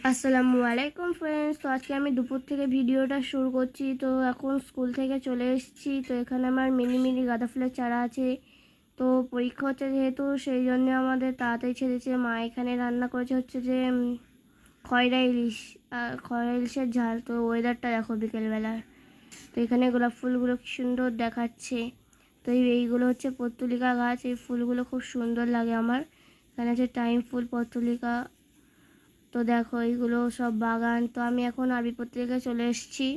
আসসালামু আলাইকুম ফ্রেন্ডস। তো আজকে আমি দুপুর থেকে ভিডিওটা শুরু করছি। তো এখন স্কুল থেকে চলে এসেছি। তো এখানে আমার মিনি মিনি গাঁদা ফুলের চারা আছে। তো পরীক্ষা হচ্ছে যেহেতু, সেই জন্য আমাদের তাড়াতাড়ি ছেড়েছে। মা এখানে রান্না করেছে হচ্ছে যে খয়রা ইলিশ, খয়রা ইলিশের ঝাল। তো ওয়েদারটা দেখো বিকেলবেলার। তো এখানে গোলাপ ফুলগুলো কি সুন্দর দেখাচ্ছে। তো এইগুলো হচ্ছে পর্তুলিকা গাছ। এই ফুলগুলো খুব সুন্দর লাগে আমার। এখানে আছে টাইম ফুল, পর্তুলিকা। তো দেখো এইগুলো সব বাগান। তো আমি এখন আরবি পত্রিকায় চলে এসেছি।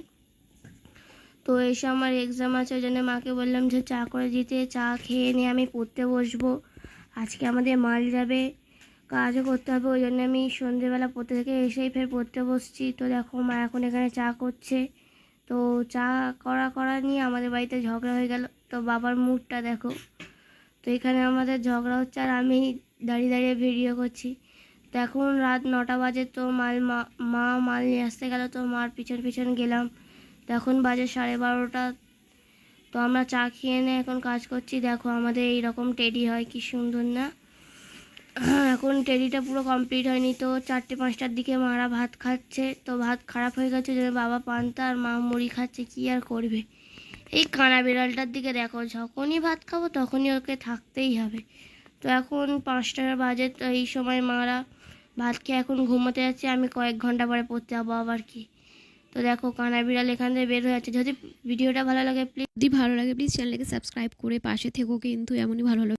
তো এসে আমার এক্সাম আছে, ওই জন্য মাকে বললাম যে চা করে দিতে। চা খেয়ে নিয়ে আমি পড়তে বসবো। আজকে আমাদের মাল যাবে, কাজও করতে হবে, ওই জন্য আমি সন্ধেবেলা পড়তে থেকে এসেই ফের পড়তে বসছি। তো দেখো মা এখন এখানে চা করছে। তো চা করা নিয়ে আমাদের বাড়িতে ঝগড়া হয়ে গেল। তো বাবার মুডটা দেখো। তো এখানে আমাদের ঝগড়া হচ্ছে আর আমি দাঁড়িয়ে দাঁড়িয়ে ভিডিও করছি। তো এখন রাত 9টা বাজে। তো মা মাল নিয়ে আসতে গেল। তো মার পিছন পিছন গেলাম। তো এখন বাজে 12:30। তো আমরা চা খেয়ে নিয়ে এখন কাজ করছি। দেখো আমাদের এইরকম টেডি হয়, কি সুন্দর না? এখন টেডিটা পুরো কমপ্লিট হয়নি। তো 4টে-5টার দিকে মারা ভাত খাচ্ছে। তো ভাত খারাপ হয়ে গেছে, যে বাবা পান্তা আর মা মুড়ি খাচ্ছে। কি আর করবে? এই কানা বিড়ালটার দিকে দেখো, যখনই ভাত খাবো তখনই ওকে থাকতেই হবে। তো এখন 5টা বাজে। তো এই সময় মারা ভাত খেয়ে এখন ঘুমোতে যাচ্ছে। আমি কয়েক ঘন্টা পরে পড়তে যাবো আবার কি। তো দেখো কানা বিড়াল এখান থেকে বের হয়ে যাচ্ছে। যদি ভিডিওটা ভালো লাগে প্লিজ চ্যানেলটাকে সাবস্ক্রাইব করে পাশে থেকো, কিন্তু এমনই ভালো